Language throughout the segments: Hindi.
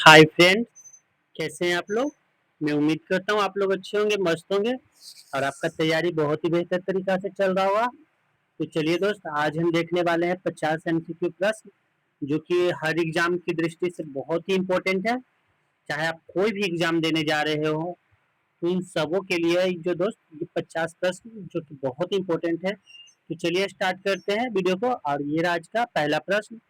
हाय फ्रेंड्स, कैसे हैं आप लोग। मैं उम्मीद करता हूँ आप लोग अच्छे होंगे, मस्त होंगे और आपका तैयारी बहुत ही बेहतर तरीका से चल रहा होगा। तो चलिए दोस्त, आज हम देखने वाले हैं 50 एमसीक्यू प्रश्न जो कि हर एग्जाम की दृष्टि से बहुत ही इम्पोर्टेंट है। चाहे आप कोई भी एग्जाम देने जा रहे हो, तो इन सबों के लिए जो दोस्त ये 50 प्रश्न जो कि बहुत ही इम्पोर्टेंट है। तो चलिए स्टार्ट करते हैं वीडियो को। और ये रहा आज का पहला प्रश्न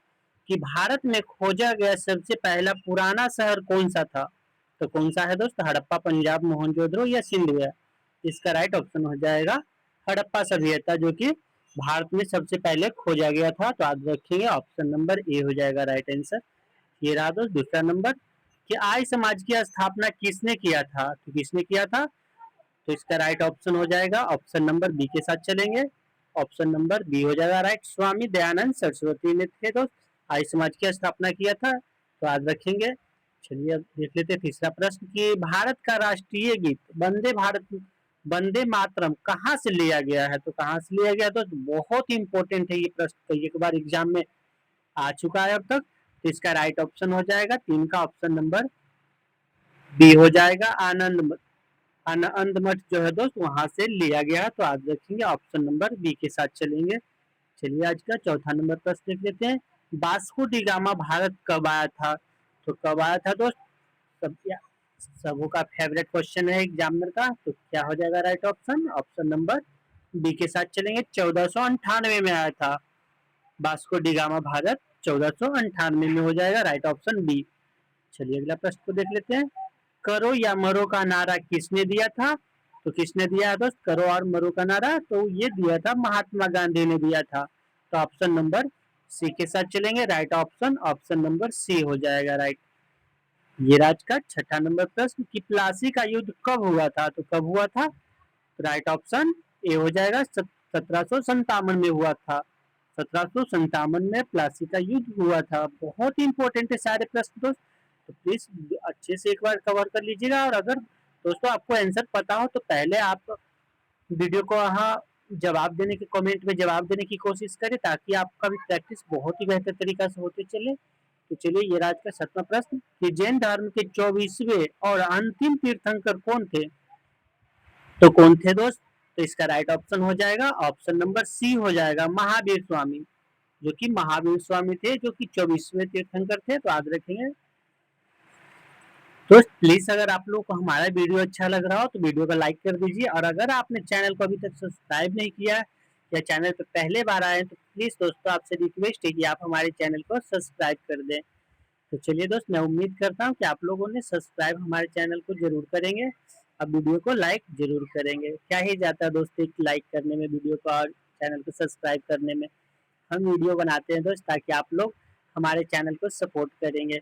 कि भारत में खोजा गया सबसे पहला पुराना शहर कौन सा था। तो कौन सा है दोस्त, हड़प्पा, पंजाब, मोहनजोदड़ो या सिंधु है। इसका राइट ऑप्शन हो जाएगा हड़प्पा सभ्यता, जो कि भारत में सबसे पहले खोजा गया था। तो याद रखेंगे ऑप्शन नंबर ए हो जाएगा राइट आंसर। ये रहा दोस्त दूसरा नंबर कि आर्य समाज की स्थापना किसने किया था। तो किसने किया था, तो इसका राइट ऑप्शन हो जाएगा ऑप्शन नंबर बी के साथ चलेंगे। ऑप्शन नंबर बी हो जाएगा राइट, स्वामी दयानंद सरस्वती ने थे दोस्त आर्य समाज की स्थापना किया था। तो याद रखेंगे। चलिए अब देख लेते हैं तीसरा प्रश्न कि भारत का राष्ट्रीय गीत वंदे भारत वंदे मातरम कहाँ से लिया गया है। तो कहाँ से लिया गया, तो बहुत ही इंपॉर्टेंट है ये प्रश्न, कई एक बार एग्जाम में आ चुका है अब तक। तो इसका राइट ऑप्शन हो जाएगा तीन का ऑप्शन नंबर बी हो जाएगा, आनंद आनंद मठ जो है दोस्त वहां से लिया गया। तो आज रखेंगे ऑप्शन नंबर बी के साथ चलेंगे। चलिए आज का चौथा नंबर प्रश्न देख लेते हैं। वास्को डी गामा भारत कब आया था। तो कब आया था दोस्त, सब सबों का फेवरेट क्वेश्चन है एग्जामिनर का। तो क्या हो जाएगा right option, option number B के साथ चलेंगे। 1498 में आया था वास्को डी गामा भारत, 1498 में हो जाएगा राइट ऑप्शन बी। चलिए अगला प्रश्न को देख लेते हैं। करो या मरो का नारा किसने दिया था। तो किसने दिया है दोस्त करो और मरो का नारा, तो ये दिया था महात्मा गांधी ने दिया था। तो ऑप्शन नंबर सी के साथ चलेंगे right option, option number C हो जाएगा राइट। ये राज का छठा नंबर प्रश्न कि प्लासी का युद्ध कब हुआ था। तो कब हुआ था, तो राइट ऑप्शन ए हो जाएगा 1757 में हुआ था। 1757 में प्लासी का युद्ध हुआ था। बहुत ही इंपॉर्टेंट है सारे प्रश्न दोस्त, तो प्लीज अच्छे से एक बार कवर कर लीजिएगा। और अगर दोस्तों आपको आंसर पता हो तो पहले आप वीडियो को यहाँ जवाब देने के कमेंट में जवाब देने की कोशिश करें, ताकि आपका भी प्रैक्टिस बहुत ही बेहतर तरीका से होते चले। तो चलिए ये राज का सातवां प्रश्न कि जैन धर्म के 24वें और अंतिम तीर्थंकर कौन थे। तो कौन थे दोस्त, तो इसका राइट ऑप्शन हो जाएगा ऑप्शन नंबर सी हो जाएगा महावीर स्वामी, जो कि महावीर स्वामी थे, जो कि 24वें तीर्थंकर थे। तो याद रखेंगे दोस्त। प्लीज अगर आप लोग को हमारा वीडियो अच्छा लग रहा हो तो वीडियो को लाइक कर दीजिए। और अगर आपने चैनल को अभी तक सब्सक्राइब नहीं किया या चैनल पर पहले बार आए तो प्लीज दोस्तों आपसे रिक्वेस्ट है कि आप हमारे चैनल को सब्सक्राइब कर दें। तो चलिए दोस्त, मैं उम्मीद करता हूँ कि आप लोगों ने सब्सक्राइब हमारे चैनल को जरूर करेंगे। अब वीडियो को लाइक जरूर करेंगे, क्या ही जाता है दोस्त एक लाइक करने में, वीडियो को और चैनल को सब्सक्राइब करने में। हम वीडियो बनाते हैं दोस्त ताकि आप लोग हमारे चैनल को सपोर्ट करेंगे।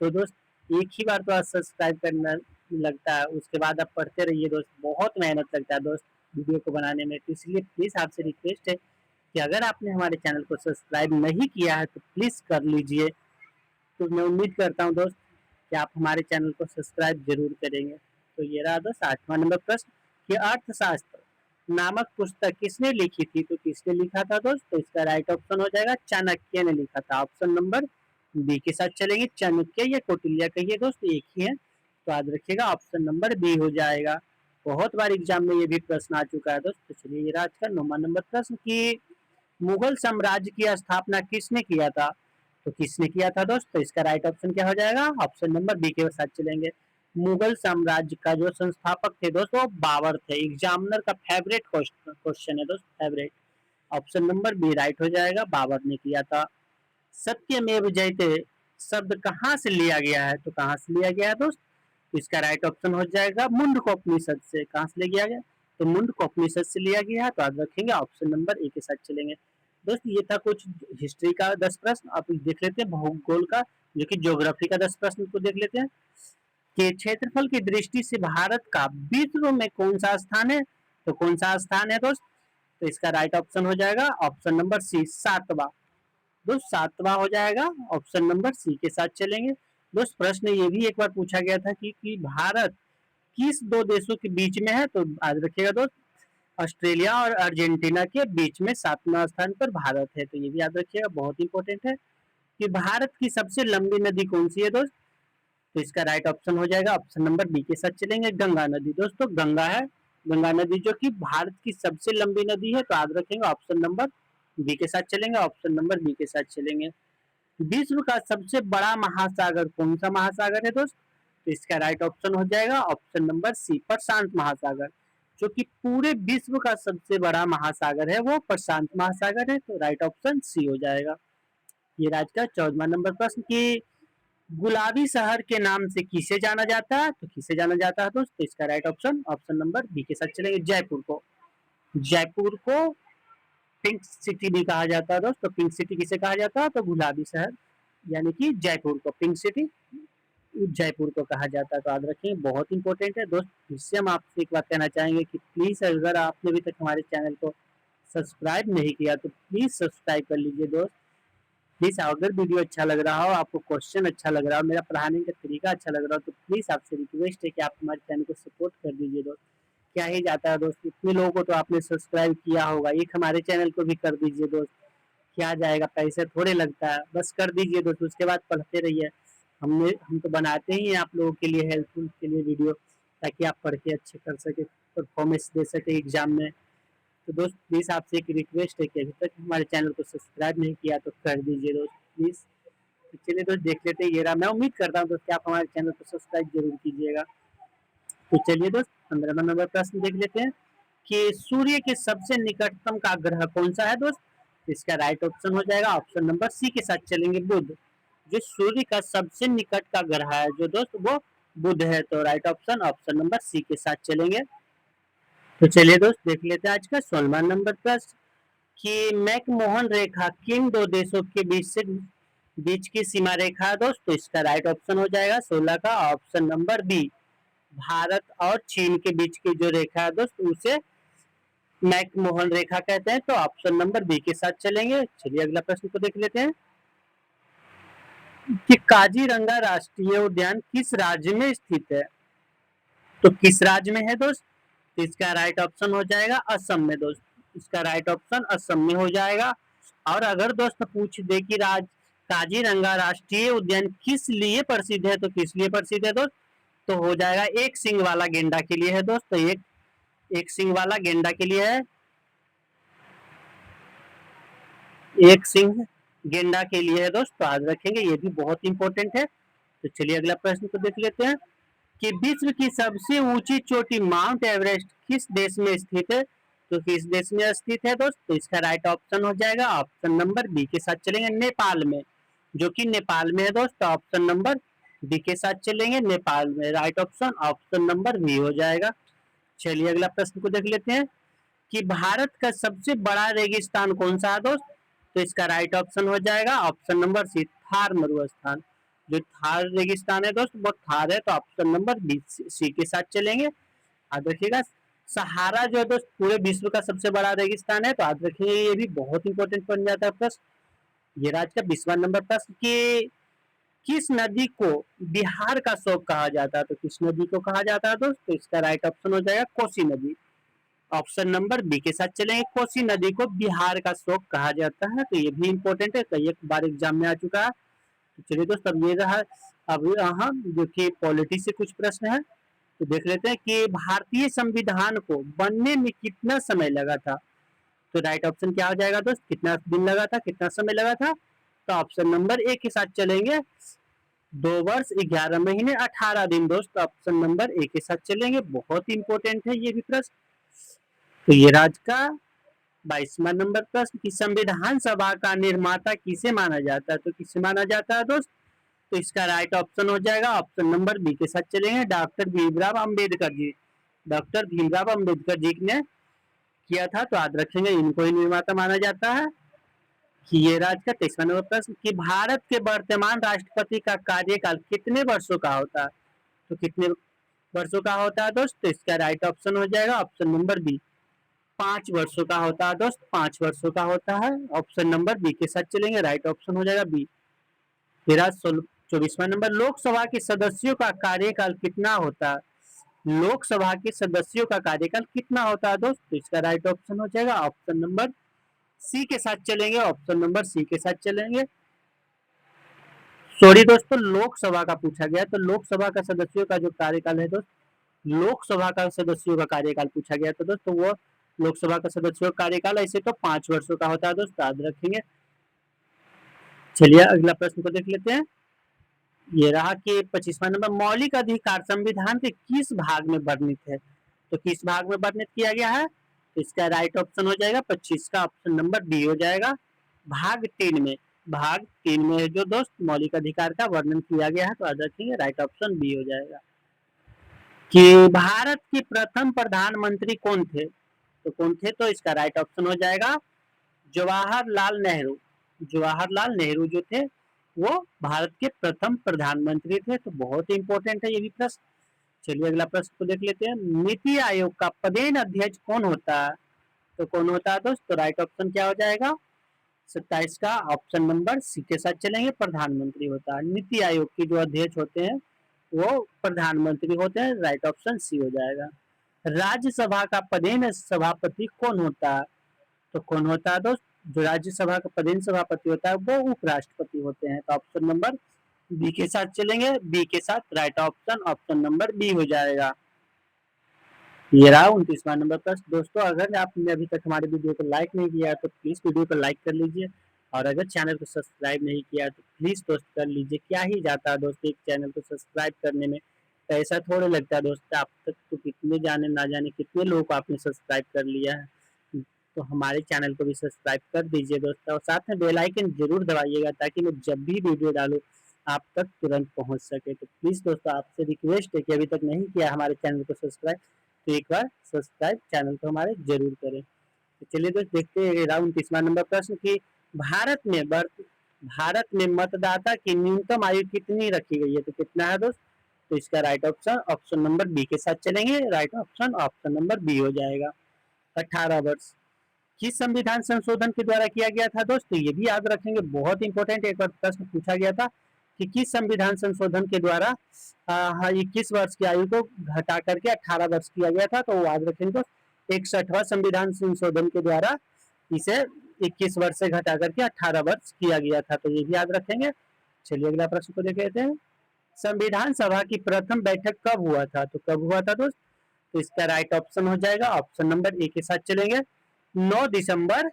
तो दोस्त एक ही बार तो सब्सक्राइब करना लगता है, उसके बाद आप पढ़ते रहिए दोस्त, बहुत मेहनत लगता है दोस्त वीडियो को बनाने में। तो इसलिए प्लीज़ आपसे रिक्वेस्ट है कि अगर आपने हमारे चैनल को सब्सक्राइब नहीं किया है तो प्लीज़ कर लीजिए। तो मैं उम्मीद करता हूँ दोस्त कि आप हमारे चैनल को सब्सक्राइब जरूर करेंगे। तो ये रहा दोस्त आठवां नंबर प्रश्न कि अर्थशास्त्र नामक पुस्तक किसने लिखी थी। तो किसने लिखा था दोस्त, तो इसका राइट ऑप्शन हो जाएगा चाणक्य ने लिखा था। ऑप्शन नंबर बी के साथ चलेंगे, चाणक्य या कौटिल्य कहिए दोस्त एक ही है। तो याद रखिएगा ऑप्शन नंबर बी हो जाएगा। बहुत बार एग्जाम में ये भी प्रश्न आ चुका है दोस्त। तो चलिए ये रहा आज का 9वां नंबर प्रश्न कि मुगल साम्राज्य की स्थापना किसने किया था। तो किसने किया था दोस्त, तो इसका राइट ऑप्शन क्या हो जाएगा, ऑप्शन नंबर बी के साथ चलेंगे। मुगल साम्राज्य का जो संस्थापक थे दोस्त वो बाबर थे। एग्जामिनर का फेवरेट क्वेश्चन है दोस्त, favourite. Option number B right हो जाएगा, बाबर ने किया था। सत्यमेव जयते शब्द कहाँ से लिया गया है। तो कहाँ से लिया गया है दोस्त, तो इसका राइट ऑप्शन हो जाएगा मुंडकोपनिषद से। कहाँ से लिया गया, तो मुंडकोपनिषद से लिया गया है। तो याद रखेंगे ऑप्शन नंबर ए के साथ चलेंगे। दोस्त ये था कुछ हिस्ट्री का 10 प्रश्न। अब देख लेते हैं भूगोल का, जो कि ज्योग्राफी का 10 प्रश्न को देख लेते हैं कि क्षेत्रफल की दृष्टि से भारत का विश्व में कौन सा स्थान है। तो कौन सा स्थान है दोस्त, तो इसका राइट ऑप्शन हो जाएगा ऑप्शन नंबर सी, सातवां। दोस्त सातवां हो जाएगा, ऑप्शन नंबर सी के साथ चलेंगे। दोस्त प्रश्न ये भी एक बार पूछा गया था कि भारत किस दो देशों के बीच में है। तो याद रखिएगा दोस्त, ऑस्ट्रेलिया और अर्जेंटीना के बीच में 7वां स्थान पर भारत है। तो ये भी याद रखिएगा, बहुत इंपॉर्टेंट है कि भारत की सबसे लंबी नदी कौन सी है दोस्त। तो इसका राइट ऑप्शन हो जाएगा ऑप्शन नंबर बी के साथ चलेंगे, गंगा नदी। दोस्तों गंगा है, गंगा नदी जो कि भारत की सबसे लंबी नदी है, तो याद रखेंगे ऑप्शन नंबर बी के साथ चलेंगे, ऑप्शन नंबर बी के साथ चलेंगे। विश्व का सबसे बड़ा महासागर कौन सा महासागर है दोस्त? तो इसका राइट ऑप्शन हो जाएगा ऑप्शन नंबर सी, प्रशांत महासागर। जो कि पूरे विश्व का सबसे बड़ा महासागर है वो प्रशांत महासागर है, तो राइट ऑप्शन सी हो जाएगा। ये आज का 14वां नंबर प्रश्न की गुलाबी शहर के नाम से किसे जाना जाता है? तो किसे जाना जाता है दोस्त? तो इसका right option option number B के साथ चलेंगे, जयपुर को। जयपुर को पिंक सिटी भी कहा जाता है दोस्त। तो पिंक सिटी किसे कहा जाता है? तो गुलाबी शहर यानी कि जयपुर को पिंक सिटी जयपुर को कहा जाता है। तो याद रखिए बहुत इंपॉर्टेंट है दोस्त। इससे हम आपसे एक बात कहना चाहेंगे कि प्लीज अगर आपने अभी तक हमारे चैनल को सब्सक्राइब नहीं किया तो प्लीज सब्सक्राइब कर लीजिए दोस्त। प्लीज अगर वीडियो अच्छा लग रहा हो, आपको क्वेश्चन अच्छा लग रहा हो, मेरा पढ़ाने का तरीका अच्छा लग रहा हो, तो प्लीज आपसे रिक्वेस्ट है कि आप हमारे चैनल को सपोर्ट कर दीजिए दोस्त। क्या ही जाता है दोस्त, इतने लोगों को तो आपने सब्सक्राइब किया होगा, एक हमारे चैनल को भी कर दीजिए दोस्त। क्या जाएगा, पैसे थोड़े लगता है, बस कर दीजिए दोस्त। उसके बाद पढ़ते रहिए। हम तो बनाते ही हैं आप लोगों के लिए, हेल्पफुल के लिए वीडियो, ताकि आप पढ़ के अच्छे कर सके, परफॉर्मेंस दे सके एग्जाम में। तो दोस्त प्लीज आपसे एक रिक्वेस्ट है कि अभी तक हमारे चैनल को सब्सक्राइब नहीं किया तो कर दीजिए दोस्त प्लीज। तो चलिए दोस्त देख लेते हैं, ये रहा। मैं उम्मीद करता हूँ दोस्त कि आप हमारे चैनल को सब्सक्राइब जरूर कीजिएगा। तो चलिए दोस्त 15वां नंबर प्रश्न देख लेते हैं कि सूर्य के सबसे निकटतम का ग्रह कौन सा है दोस्त? इसका राइट ऑप्शन हो जाएगा ऑप्शन नंबर सी के साथ चलेंगे, बुध। जो सूर्य का सबसे निकट का ग्रह है जो दोस्त वो बुध है, तो right option option number C के साथ चलेंगे। तो चलिए दोस्त देख लेते हैं आज का 16वां नंबर प्रश्न कि मैकमोहन रेखा किन दो देशों के बीच की सीमा रेखा है दोस्त? तो इसका राइट ऑप्शन हो जाएगा 16 का ऑप्शन नंबर बी, भारत और चीन के बीच की जो रेखा है दोस्त उसे मैकमोहन रेखा कहते हैं, तो ऑप्शन नंबर बी के साथ चलेंगे। चलिए अगला प्रश्न को देख लेते हैं कि काजीरंगा राष्ट्रीय उद्यान किस राज्य में स्थित है? तो किस राज्य में है दोस्त? तो इसका राइट ऑप्शन हो जाएगा असम में दोस्त। इसका राइट ऑप्शन असम में हो जाएगा। और अगर दोस्त पूछ दे कि काजीरंगा राष्ट्रीय उद्यान किस लिए प्रसिद्ध है, तो किस लिए प्रसिद्ध है दोस्त? तो हो जाएगा एक सिंग वाला गेंडा के लिए है दोस्त। तो एक सिंग वाला गेंडा के लिए है, एक सिंह गेंडा के लिए है दोस्त। तो याद रखेंगे, ये भी बहुत इंपॉर्टेंट है। तो चलिए अगला प्रश्न को देख लेते हैं कि विश्व की सबसे ऊंची चोटी माउंट एवरेस्ट किस देश में स्थित है? तो किस देश में स्थित है दोस्त? तो इसका राइट ऑप्शन हो जाएगा ऑप्शन नंबर बी के साथ चलेंगे, नेपाल में। जो कि नेपाल में है दोस्त, तो ऑप्शन नंबर बी के साथ चलेंगे, नेपाल में। Right option option number B हो जाएगा। चलिए अगला प्रश्न को देख लेते हैं कि भारत का सबसे बड़ा रेगिस्तान कौन सा है दोस्त? तो इसका राइट ऑप्शन हो जाएगा ऑप्शन नंबर सी, थार मरुस्थान। जो थार रेगिस्तान है दोस्त वो थार है, तो ऑप्शन नंबर बी सी के साथ चलेंगे। याद रखिएगा सहारा जो है दोस्त पूरे विश्व का सबसे बड़ा रेगिस्तान है, तो याद रखिए ये भी बहुत इंपॉर्टेंट बन जाता है प्रश्न। ये आज का 20वां नंबर प्रश्न कि किस नदी को बिहार का शोक कहा जाता है? तो किस नदी को कहा जाता है दोस्त? तो इसका राइट ऑप्शन हो जाएगा कोसी नदी। ऑप्शन नंबर बी के साथ चलेंगे, कोसी नदी को बिहार का शोक कहा जाता है। तो ये भी इंपॉर्टेंट है, कई एक बार एग्जाम में आ चुका है। तो चलिए दोस्त अब ये रहा, अब हम जो कि पॉलिटी से कुछ प्रश्न है तो देख लेते हैं कि भारतीय संविधान को बनने में कितना समय लगा था? तो राइट ऑप्शन क्या हो जाएगा दोस्त, कितना दिन लगा था, कितना समय लगा था? तो ऑप्शन नंबर ए के साथ चलेंगे, 2 वर्ष 11 महीने 18 दिन दोस्त। ऑप्शन नंबर ए के साथ चलेंगे, बहुत इंपॉर्टेंट है ये भी प्रश्न। तो ये राज का 22वां नंबर प्रश्न कि संविधान सभा का निर्माता किसे माना जाता है? तो किसे माना जाता है दोस्त? तो इसका राइट ऑप्शन हो जाएगा ऑप्शन नंबर बी के साथ चलेंगे, डॉक्टर भीमराव अंबेडकर जी। डॉक्टर भीमराव अंबेडकर जी ने किया था, तो याद रखेंगे इनको ही निर्माता माना जाता है। कि ये राज का 23वां नंबर प्रश्न कि भारत के वर्तमान राष्ट्रपति का कार्यकाल कितने वर्षों का होता है? तो कितने वर्षों का होता है दोस्त? तो इसका राइट ऑप्शन हो जाएगा ऑप्शन नंबर बी, 5 वर्षों का होता है दोस्त। 5 वर्षों का होता है, ऑप्शन नंबर बी के साथ चलेंगे, राइट ऑप्शन हो जाएगा बी। फिर 24वां नंबर लोकसभा के सदस्यों का कार्यकाल कितना होता है? लोकसभा के सदस्यों का कार्यकाल कितना होता है दोस्त? तो इसका राइट ऑप्शन हो जाएगा ऑप्शन नंबर सी के साथ चलेंगे, ऑप्शन नंबर सी के साथ चलेंगे, सॉरी दोस्तों, लोकसभा का पूछा गया, तो लोकसभा का सदस्यों का जो कार्यकाल है दोस्त, लोकसभा का सदस्यों का कार्यकाल पूछा गया था दोस्तों, वो लोकसभा का सदस्यों का कार्यकाल ऐसे तो 5 वर्षों का होता है दोस्त, याद रखेंगे। चलिए अगला प्रश्न को देख लेते हैं। ये रहा कि 25वां नंबर, मौलिक अधिकार संविधान के किस भाग में वर्णित है? तो किस भाग में वर्णित किया गया है? तो इसका राइट ऑप्शन हो जाएगा 25 का ऑप्शन नंबर बी हो जाएगा, भाग 3 में। भाग 3 में है जो दोस्त मौलिक अधिकार का वर्णन किया गया है, तो याद रखेंगे राइट ऑप्शन बी हो जाएगा। कि भारत के प्रथम प्रधानमंत्री कौन थे? तो कौन थे? तो इसका राइट ऑप्शन हो जाएगा जवाहरलाल नेहरू। जवाहरलाल नेहरू जो थे वो भारत के प्रथम प्रधानमंत्री थे, तो बहुत ही इंपॉर्टेंट है ये भी प्रश्न। चलिए अगला प्रश्न को देख लेते हैं। नीति आयोग का पदेन अध्यक्ष कौन होता है? तो कौन होता है दोस्त? तो राइट ऑप्शन क्या हो जाएगा? 27 का ऑप्शन नंबर सी के साथ चलेंगे, प्रधानमंत्री होता है। नीति आयोग के जो अध्यक्ष होते हैं वो प्रधानमंत्री होते हैं, राइट ऑप्शन सी हो जाएगा। राज्यसभा का पदेन सभापति कौन होता है? तो कौन होता है दोस्त? जो राज्यसभा का पदेन सभापति होता है वो उपराष्ट्रपति होते हैं, तो ऑप्शन नंबर बी के साथ चलेंगे, बी के साथ right option option number B हो जाएगा। ये रहा 29वां नंबर प्रश्न। दोस्तों अगर आपने अभी तक हमारे वीडियो को लाइक नहीं किया है तो प्लीज वीडियो को लाइक कर लीजिए, और अगर चैनल को सब्सक्राइब नहीं किया है तो प्लीज दोस्त कर लीजिए। क्या ही जाता है दोस्त एक चैनल को सब्सक्राइब करने में, पैसा थोड़े लगता है दोस्त। आप तक तो कितने जाने ना जाने कितने लोग को आपने सब्सक्राइब कर लिया है, तो हमारे चैनल को भी सब्सक्राइब कर दीजिए दोस्तों, और साथ में बेल आइकन जरूर दबाइएगा ताकि मैं जब भी वीडियो डालूं आप तक तुरंत पहुंच सके। तो प्लीज दोस्तों आपसे रिक्वेस्ट है कि अभी तक नहीं किया हमारे चैनल को सब्सक्राइब तो एक बार सब्सक्राइब चैनल को हमारे जरूर करें। तो चलिए दोस्त देखते हैं राउंड 30वां नंबर प्रश्न की भारत में मतदाता की न्यूनतम आयु कितनी रखी गई है? तो कितना है दोस्त? तो इसका right option option number B के साथ चलेंगे, right option option number B हो जाएगा, 18 वर्ष। किस संविधान संशोधन के द्वारा किया गया था दोस्तों? ये भी याद रखेंगे, बहुत इंपॉर्टेंट एक बार प्रश्न पूछा गया था कि किस संविधान संशोधन के द्वारा 21 वर्ष की आयु को घटा करके 18 वर्ष किया गया था, तो याद रखेंगे दोस्त 61वां संविधान संशोधन के द्वारा इसे 21 वर्ष से घटा करके 18 वर्ष किया गया था, तो ये भी याद रखेंगे। चलिए अगला प्रश्न को देख लेते हैं। संविधान सभा की प्रथम बैठक कब हुआ था? तो कब हुआ था दोस्त? तो इसका राइट ऑप्शन हो जाएगा ऑप्शन नंबर ए के साथ चलेंगे, 9 दिसंबर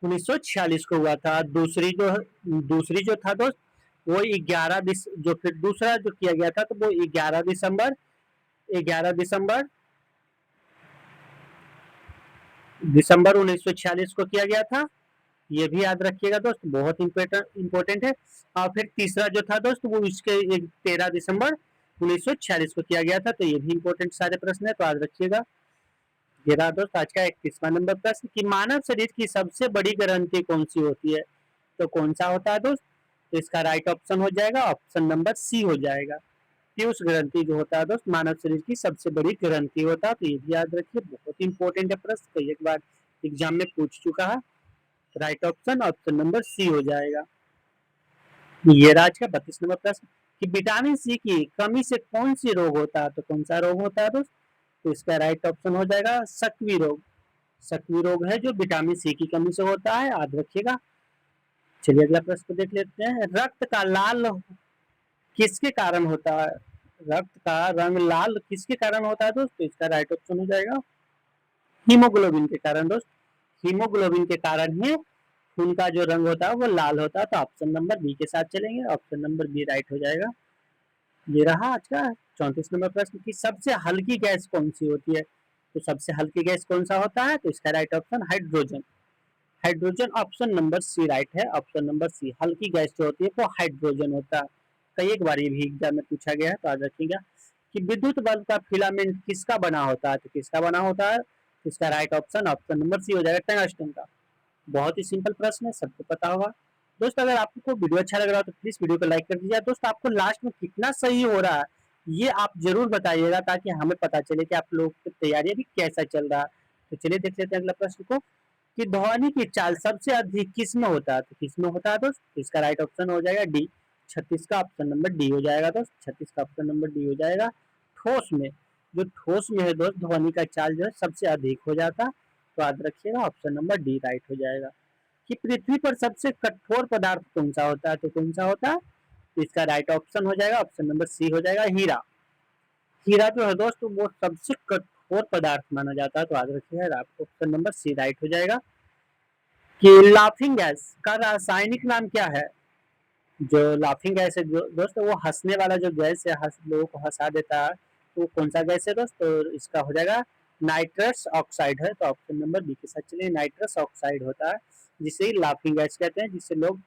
1946 को हुआ था। दूसरी जो था दोस्त वो 11 जो फिर दूसरा जो किया गया था तो वो 11 दिसंबर दिसंबर 1946 को किया गया था। ये भी याद रखिएगा दोस्त, बहुत इंपॉर्टेंट है। और फिर तीसरा जो था दोस्त वो इसके 13 दिसंबर 1946 को किया गया था, तो ये भी इंपॉर्टेंट सारे प्रश्न है, तो याद रखिएगा। ये रहा दोस्त आज का 31वां नंबर प्रश्न कि मानव शरीर की सबसे बड़ी ग्रंथि कौन सी होती है? तो कौन सा होता है दोस्त? तो इसका राइट ऑप्शन हो जाएगा ऑप्शन नंबर सी हो जाएगा, पीयूष ग्रंथि जो होता है दोस्त मानव शरीर की सबसे बड़ी ग्रंथि होता है, तो ये भी याद रखिए, बहुत इंपॉर्टेंट है प्रश्न, कई एक बार एग्जाम में पूछ चुका है। Right option option number C हो जाएगा। ये राज का 32 नंबर प्रश्न कि विटामिन सी की कमी से कौन सी रोग होता है? तो कौन सा रोग होता है दोस्त? तो इसका राइट ऑप्शन हो जाएगा सक्वी रोग। सक्वी रोग है जो विटामिन सी की कमी से होता है, याद रखिएगा। चलिए अगला प्रश्न देख लेते हैं। रक्त का लाल किसके कारण होता है? रक्त का रंग लाल किसके कारण होता है दोस्त? तो इसका राइट ऑप्शन हो जाएगा हीमोग्लोबिन के कारण दोस्त। हीमोग्लोबिन के कारण ही खून का जो रंग होता है वो लाल होता है, तो ऑप्शन नंबर बी के साथ चलेंगे, ऑप्शन नंबर बी राइट हो जाएगा। ये रहा आज का 34 नंबर प्रश्न की सबसे हल्की गैस कौन सी होती है? तो सबसे हल्की गैस कौन सा होता है? तो इसका right option hydrogen. Hydrogen option number C right है, ऑप्शन नंबर सी हल्की गैस जो होती है वो हाइड्रोजन होता है। कई एक बार ये भी एग्जाम में पूछा गया है, तो याद रखिएगा कि विद्युत बल्ब का फिलामेंट किसका बना होता है? तो किसका बना होता है? इसका right option option number C हो जाएगा, टंगस्टन का। बहुत ही सिंपल प्रश्न है, सबको पता होगा। दोस्त अगर आपको वीडियो अच्छा लग रहा हो तो प्लीज वीडियो को लाइक कर दीजिए। दोस्त आपको लास्ट में कितना सही हो रहा है ये आप जरूर बताइएगा ताकि हमें पता चले कि आप लोग की तैयारी अभी कैसा चल रहा है। तो चलिए देख लेते हैं अगला प्रश्न को कि ध्वनि की चाल सबसे अधिक किस में होता है? तो किस में होता है दोस्त? इसका राइट ऑप्शन हो जाएगा डी, 36 का ऑप्शन नंबर डी हो जाएगा दोस्त, 36 का ऑप्शन नंबर डी हो जाएगा। ठोस में, जो ठोस में है दोस्त ध्वनि का चाल जो है सबसे अधिक हो जाता, तो याद रखिएगा ऑप्शन नंबर डी राइट हो जाएगा। कि पृथ्वी पर सबसे कठोर पदार्थ कौन सा होता है? तो कौन सा होता है? तो इसका राइट ऑप्शन हो जाएगा ऑप्शन नंबर सी हो जाएगा हीरा। हीरा जो है दोस्त वो सबसे कठोर पदार्थ माना जाता है, तो याद रखिएगा ऑप्शन नंबर सी राइट हो जाएगा। कि लाफिंग गैस का रासायनिक नाम क्या है? जो लाफिंग गैस है दोस्त वो हंसने वाला जो गैस है, लोगों को हंसा देता है, तो कौन सा गैस है दोस्त? तो इसका हो जाएगा नाइट्रस ऑक्साइड है, तो ऑप्शन नंबर बी के साथ चलिए नाइट्रस ऑक्साइड होता है जिसे लाफिंग गैस कहते हैं, जिससे लोग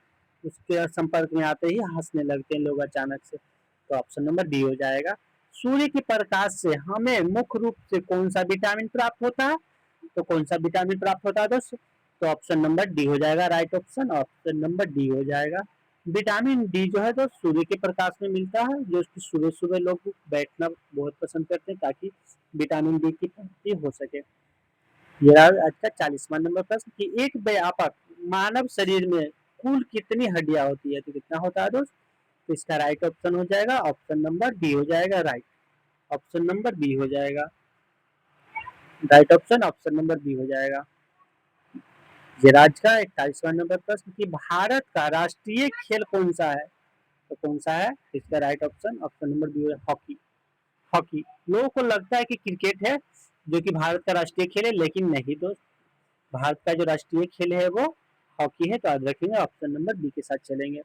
उसके संपर्क में आते ही हंसने लगते हैं लोग अचानक से, तो ऑप्शन नंबर डी हो जाएगा। सूर्य के प्रकाश से हमें मुख्य रूप से कौन सा विटामिन प्राप्त होता है? तो कौन सा विटामिन प्राप्त होता है दोस्त? तो ऑप्शन नंबर डी हो जाएगा right option, option number D हो जाएगा। विटामिन डी जो है तो सूर्य के प्रकाश में मिलता है, जो कि सुबह सुबह लोग बैठना बहुत पसंद करते हैं ताकि विटामिन डी की पूर्ति हो सके। यह आज का 40वां नंबर प्रश्न कि एक व्यापक मानव शरीर में कुल कितनी हड्डियां होती है? तो कितना होता है दोस्त? तो इसका राइट ऑप्शन हो जाएगा ऑप्शन नंबर डी हो जाएगा राइट, ऑप्शन नंबर बी हो जाएगा right option, option number B हो जाएगा। ये आज का 41वां नंबर प्रश्न कि भारत का राष्ट्रीय खेल कौन सा है? तो कौन सा है? इसका right option option number B है हॉकी। हॉकी। लोगों को लगता है कि क्रिकेट है जो कि भारत का राष्ट्रीय खेल है, लेकिन नहीं दोस्त, भारत का जो राष्ट्रीय खेल है वो हॉकी है, तो याद रखेंगे ऑप्शन नंबर बी के साथ चलेंगे।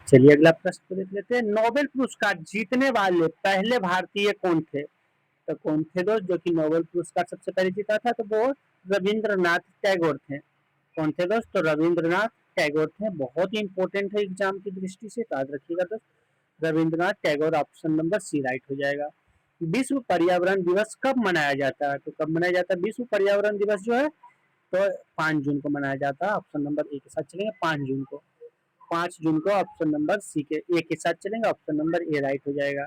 चलिए अगला प्रश्न को देख लेते हैं। नोबेल पुरस्कार जीतने वाले पहले भारतीय कौन थे? तो कौन थे दोस्त जो कि नोबेल पुरस्कार सबसे पहले जीता था? तो वो रविंद्रनाथ टैगोर थे। कौन थे दोस्त? तो रविंद्रनाथ टैगोर थे। बहुत ही इंपॉर्टेंट है एग्जाम की दृष्टि से, तो याद रखिएगा दोस्त Rabindranath Tagore, option number C right हो जाएगा। विश्व पर्यावरण दिवस कब मनाया जाता है? तो कब मनाया जाता है विश्व पर्यावरण दिवस जो है? तो 5 जून को मनाया जाता है, ऑप्शन नंबर ए के साथ चलेंगे 5 जून को। 5 जून को ऑप्शन नंबर सी के ए के साथ चलेंगे, ऑप्शन नंबर ए राइट हो जाएगा।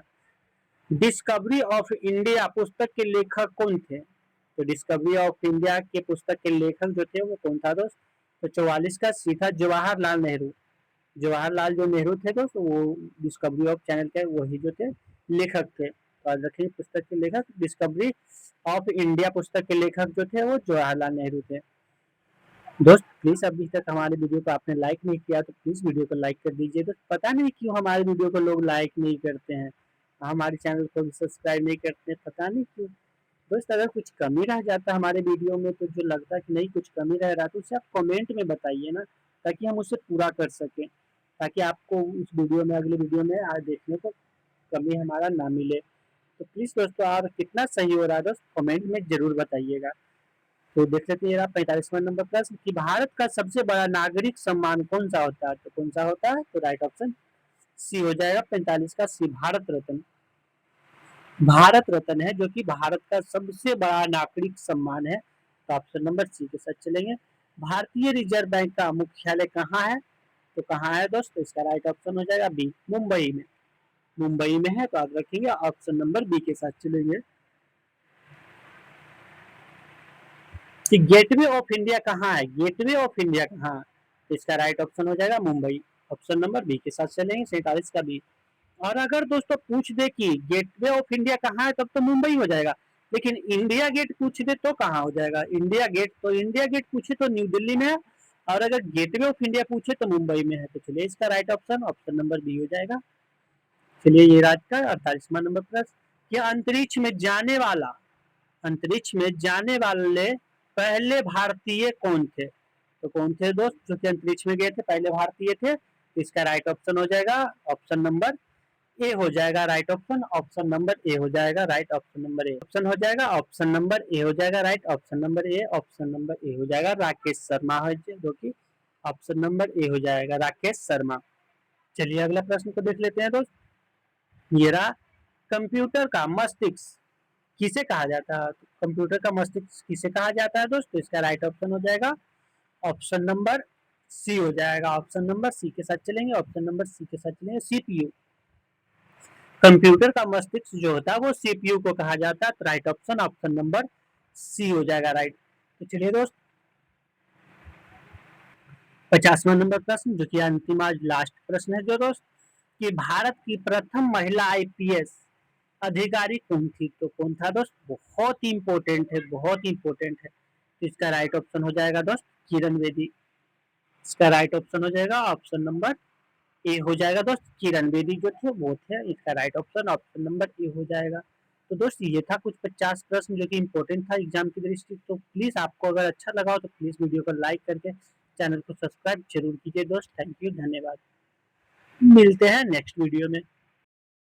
डिस्कवरी ऑफ इंडिया पुस्तक के लेखक कौन थे? तो डिस्कवरी ऑफ इंडिया के पुस्तक के लेखक जो थे वो कौन था दोस्त? तो 44 का सी था जवाहरलाल नेहरू। जवाहरलाल जो नेहरू थे दोस्त वो डिस्कवरी ऑफ चैनल के वही जो थे लेखक थे, तो आज रखिए पुस्तक के लेखक डिस्कवरी ऑफ इंडिया पुस्तक के लेखक जो थे वो जवाहरलाल नेहरू थे। दोस्त प्लीज अभी तक हमारे वीडियो को आपने लाइक नहीं किया तो प्लीज वीडियो को लाइक कर दीजिए। दोस्त पता नहीं क्यों हमारे वीडियो को लोग लाइक नहीं करते हैं, हमारे चैनल को भी सब्सक्राइब नहीं करते हैं, पता नहीं क्यों। दोस्त अगर कुछ कमी रह जाता है हमारे वीडियो में, तो जो लगता है कि नहीं कुछ कमी रह रहा है, तो उसे आप कमेंट में बताइए ना, ताकि हम उसे पूरा कर सकें, ताकि आपको उस वीडियो में अगले वीडियो में आज देखने को कमी हमारा ना मिले। तो प्लीज दोस्तों आप कितना सही हो रहा है दोस्त कमेंट में जरूर बताइएगा। तो देख लेते हैं 45वां नंबर प्रश्न कि भारत का सबसे बड़ा नागरिक सम्मान कौन सा होता है? तो कौन सा होता है? तो राइट ऑप्शन सी हो जाएगा 45 का सी भारत रत्न। भारत रत्न है जो कि भारत का सबसे बड़ा नागरिक सम्मान है, तो ऑप्शन नंबर सी के साथ चलेंगे। भारतीय रिजर्व बैंक का मुख्यालय कहाँ है? तो कहाँ है दोस्त? तो इसका राइट ऑप्शन हो जाएगा बी मुंबई में। मुंबई में है, तो आप रखेंगे ऑप्शन नंबर बी के साथ चलेंगे। कि गेटवे ऑफ इंडिया कहाँ है? गेटवे ऑफ इंडिया कहाँ है? तो इसका राइट ऑप्शन हो जाएगा मुंबई, ऑप्शन नंबर बी के साथ चलेंगे 47 का बी। और अगर दोस्तों पूछ दे कि गेटवे ऑफ इंडिया कहाँ है तब तो मुंबई हो जाएगा, लेकिन इंडिया गेट पूछ दे तो कहाँ हो जाएगा? इंडिया गेट, तो इंडिया गेट पूछे तो न्यू दिल्ली में है, और अगर गेटवे ऑफ इंडिया पूछे तो मुंबई में है, तो चलिए इसका right option option number B हो जाएगा। चलिए ये राज का 48वां नंबर प्रश्न कि अंतरिक्ष में जाने वाले पहले भारतीय कौन थे? तो कौन थे दोस्त जो कि अंतरिक्ष में गए थे पहले भारतीय थे? तो इसका राइट ऑप्शन हो जाएगा ऑप्शन नंबर ए हो जाएगा right option, option number A हो जाएगा right, option number A option हो जाएगा, ऑप्शन नंबर ए हो जाएगा right, option number A, option number A हो जाएगा राकेश शर्मा है जो कि ऑप्शन नंबर ए हो जाएगा राकेश शर्मा। चलिए अगला प्रश्न को देख लेते हैं दोस्त। ये रहा कंप्यूटर का मस्तिष्क किसे कहा जाता है? तो कंप्यूटर का मस्तिष्क किसे कहा जाता है दोस्त? तो इसका राइट ऑप्शन हो जाएगा ऑप्शन नंबर सी हो जाएगा, ऑप्शन नंबर सी के साथ चलेंगे, ऑप्शन नंबर सी के साथ चलेंगे सीपीयू। कंप्यूटर का मस्तिष्क जो होता है वो सीपीयू को कहा जाता है, तो right option option number C हो जाएगा राइट। तो चलिए दोस्त 50वां नंबर प्रश्न जो कि अंतिम आज लास्ट प्रश्न है जो दोस्त कि भारत की प्रथम महिला आईपीएस अधिकारी कौन थी? तो कौन था दोस्त? बहुत ही इंपॉर्टेंट है, बहुत ही इंपॉर्टेंट है। तो इसका राइट ऑप्शन हो जाएगा दोस्त किरण बेदी। इसका राइट ऑप्शन हो जाएगा ऑप्शन नंबर ए हो जाएगा दोस्त, किरण बेदी जो थे वो थे, इसका right option option number A हो जाएगा। तो दोस्त ये था कुछ 50 प्रश्न जो कि इम्पोर्टेंट था एग्जाम की दृष्टि। तो प्लीज आपको अगर अच्छा लगा हो तो प्लीज वीडियो को लाइक करके चैनल को सब्सक्राइब जरूर कीजिए दोस्त। थैंक यू, धन्यवाद। मिलते हैं नेक्स्ट वीडियो में।